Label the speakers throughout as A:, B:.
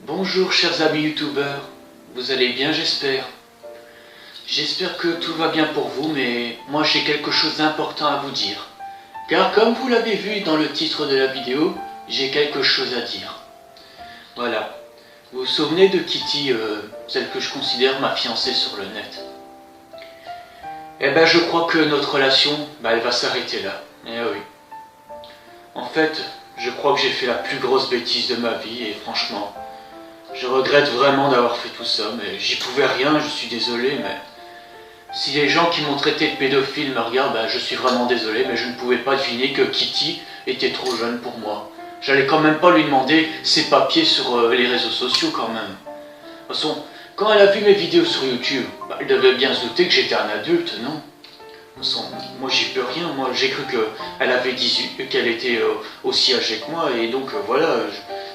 A: Bonjour chers amis youtubeurs, vous allez bien j'espère. J'espère que tout va bien pour vous, mais moi j'ai quelque chose d'important à vous dire. Car comme vous l'avez vu dans le titre de la vidéo, j'ai quelque chose à dire. Voilà, vous vous souvenez de Kitty, celle que je considère ma fiancée sur le net? Eh ben je crois que notre relation, elle va s'arrêter là. Eh oui. En fait, je crois que j'ai fait la plus grosse bêtise de ma vie et franchement, je regrette vraiment d'avoir fait tout ça, mais j'y pouvais rien, je suis désolé, mais si les gens qui m'ont traité de pédophile me regardent, je suis vraiment désolé, mais je ne pouvais pas deviner que Kitty était trop jeune pour moi. J'allais quand même pas lui demander ses papiers sur les réseaux sociaux quand même. De toute façon, quand elle a vu mes vidéos sur YouTube, elle devait bien se douter que j'étais un adulte, non? De toute façon, moi j'y peux rien, moi j'ai cru qu'elle avait 18, qu'elle était aussi âgée que moi, et donc voilà,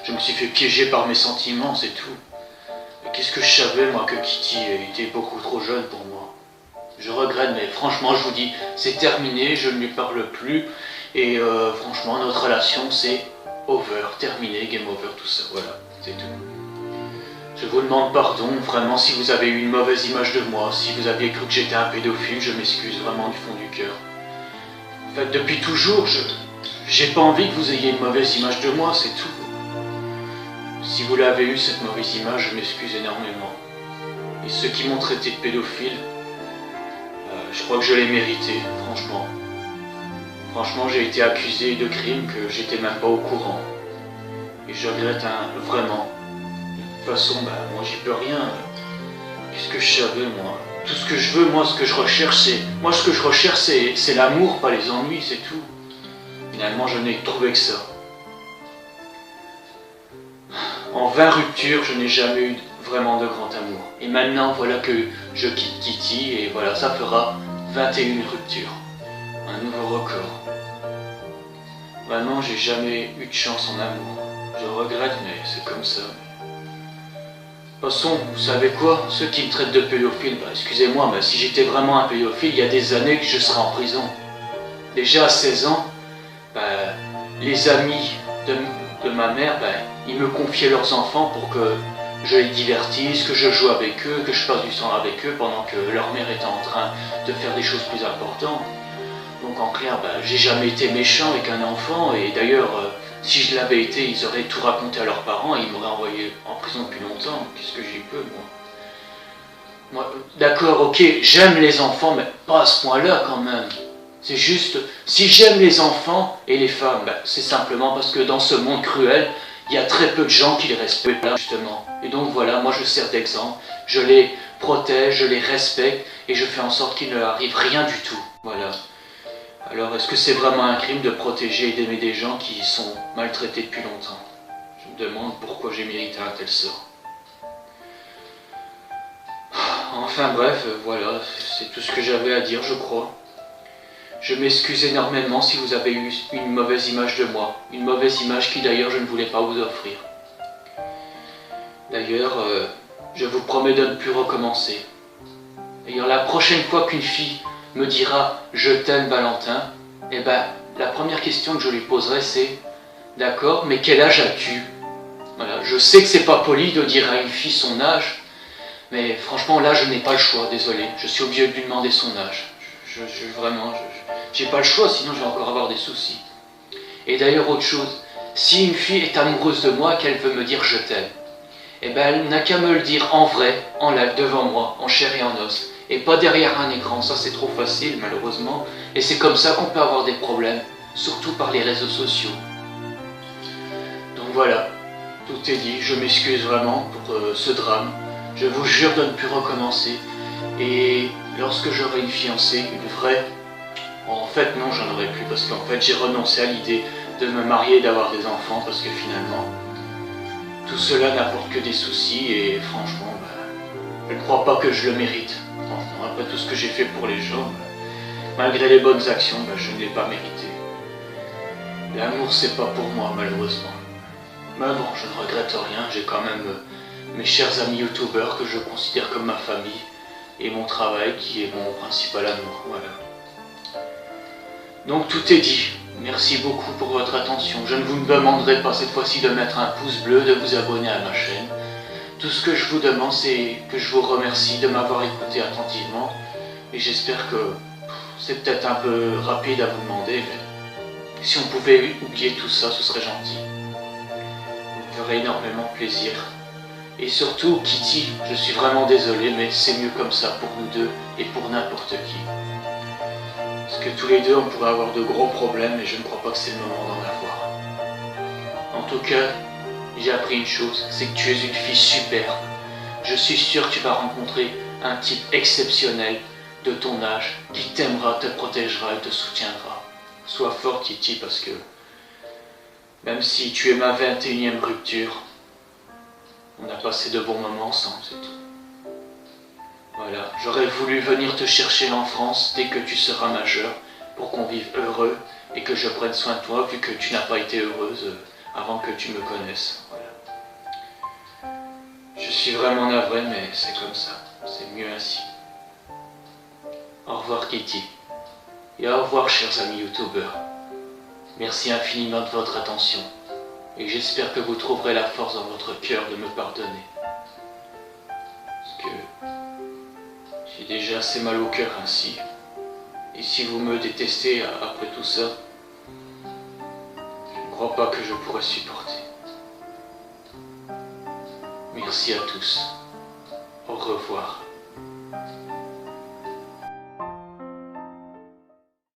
A: je me suis fait piéger par mes sentiments, c'est tout. Qu'est-ce que je savais moi que Kitty était beaucoup trop jeune pour moi? Je regrette, mais franchement je vous dis, c'est terminé, je ne lui parle plus, et franchement notre relation c'est over, terminé, game over, tout ça, voilà, c'est tout. Je vous demande pardon, vraiment, si vous avez eu une mauvaise image de moi, si vous aviez cru que j'étais un pédophile, je m'excuse vraiment du fond du cœur. En fait, depuis toujours, j'ai pas envie que vous ayez une mauvaise image de moi, c'est tout. Si vous l'avez eu, cette mauvaise image, je m'excuse énormément. Et ceux qui m'ont traité de pédophile, je crois que je l'ai mérité, franchement. Franchement, j'ai été accusé de crimes que j'étais même pas au courant. Et je regrette vraiment. De toute façon, moi j'y peux rien. Qu'est-ce que je savais, moi? Tout ce que je veux, moi, ce que je recherche, c'est... Moi, ce que je recherche, c'est l'amour, pas les ennuis, c'est tout. Finalement, je n'ai trouvé que ça. En 20 ruptures, je n'ai jamais eu vraiment de grand amour. Et maintenant, voilà que je quitte Kitty, et voilà, ça fera 21 ruptures. Un nouveau record. Vraiment, j'ai jamais eu de chance en amour. Je regrette, mais c'est comme ça. De toute façon, vous savez quoi? Ceux qui me traitent de pédophile, excusez-moi, mais si j'étais vraiment un pédophile, il y a des années que je serais en prison. Déjà à 16 ans, les amis de ma mère, ils me confiaient leurs enfants pour que je les divertisse, que je joue avec eux, que je passe du temps avec eux pendant que leur mère était en train de faire des choses plus importantes. Donc en clair, j'ai jamais été méchant avec un enfant, et d'ailleurs, si je l'avais été, ils auraient tout raconté à leurs parents et ils m'auraient envoyé en prison depuis longtemps. Qu'est-ce que j'y peux, moi, d'accord, ok, j'aime les enfants, mais pas à ce point-là quand même. C'est juste, si j'aime les enfants et les femmes, c'est simplement parce que dans ce monde cruel, il y a très peu de gens qui les respectent là, justement. Et donc voilà, moi je sers d'exemple, je les protège, je les respecte, et je fais en sorte qu'il ne leur arrive rien du tout. Voilà. Alors, est-ce que c'est vraiment un crime de protéger et d'aimer des gens qui sont maltraités depuis longtemps? Je me demande pourquoi j'ai mérité un tel sort. Enfin bref, voilà, c'est tout ce que j'avais à dire, je crois. Je m'excuse énormément si vous avez eu une mauvaise image de moi. Une mauvaise image qui d'ailleurs je ne voulais pas vous offrir. D'ailleurs, je vous promets de ne plus recommencer. D'ailleurs, la prochaine fois qu'une fille me dira « Je t'aime Valentin », la première question que je lui poserai c'est « D'accord, mais quel âge as-tu » Voilà, je sais que c'est pas poli de dire à une fille son âge, mais franchement là je n'ai pas le choix, désolé, je suis obligé de lui demander son âge. Vraiment, j'ai pas le choix, sinon je vais encore avoir des soucis. Et d'ailleurs autre chose, si une fille est amoureuse de moi, qu'elle veut me dire « Je t'aime », elle n'a qu'à me le dire en vrai, en live, devant moi, en chair et en os. Et pas derrière un écran, ça c'est trop facile malheureusement, et c'est comme ça qu'on peut avoir des problèmes, surtout par les réseaux sociaux. Donc voilà, tout est dit, je m'excuse vraiment pour ce drame, je vous jure de ne plus recommencer, et lorsque j'aurai une fiancée, une vraie, en fait non j'en aurai plus, parce qu'en fait j'ai renoncé à l'idée de me marier et d'avoir des enfants, parce que finalement, tout cela n'apporte que des soucis, et franchement, je ne crois pas que je le mérite. Après tout ce que j'ai fait pour les gens, malgré les bonnes actions, je ne l'ai pas mérité. L'amour, c'est pas pour moi, malheureusement. Mais bon, je ne regrette rien, j'ai quand même mes chers amis youtubeurs que je considère comme ma famille, et mon travail qui est mon principal amour, voilà. Donc tout est dit. Merci beaucoup pour votre attention. Je ne vous demanderai pas cette fois-ci de mettre un pouce bleu, de vous abonner à ma chaîne. Tout ce que je vous demande, c'est que je vous remercie de m'avoir écouté attentivement. Et j'espère que c'est peut-être un peu rapide à vous demander, mais si on pouvait oublier tout ça, ce serait gentil. Ça me ferait énormément plaisir. Et surtout, Kitty, je suis vraiment désolé, mais c'est mieux comme ça pour nous deux et pour n'importe qui. Parce que tous les deux, on pourrait avoir de gros problèmes et je ne crois pas que c'est le moment d'en avoir. En tout cas, j'ai appris une chose, c'est que tu es une fille superbe. Je suis sûr que tu vas rencontrer un type exceptionnel de ton âge qui t'aimera, te protégera et te soutiendra. Sois forte, Kitty, parce que même si tu es ma 21e rupture, on a passé de bons moments ensemble, c'est tout. Voilà, j'aurais voulu venir te chercher en France dès que tu seras majeur pour qu'on vive heureux et que je prenne soin de toi vu que tu n'as pas été heureuse avant que tu me connaisses. Voilà. Je suis vraiment navré, mais c'est comme ça. C'est mieux ainsi. Au revoir, Kitty. Et au revoir, chers amis youtubeurs. Merci infiniment de votre attention. Et j'espère que vous trouverez la force dans votre cœur de me pardonner. Parce que j'ai déjà assez mal au cœur ainsi. Et si vous me détestez après tout ça, je ne crois pas que je pourrais supporter. Merci à tous. Au revoir.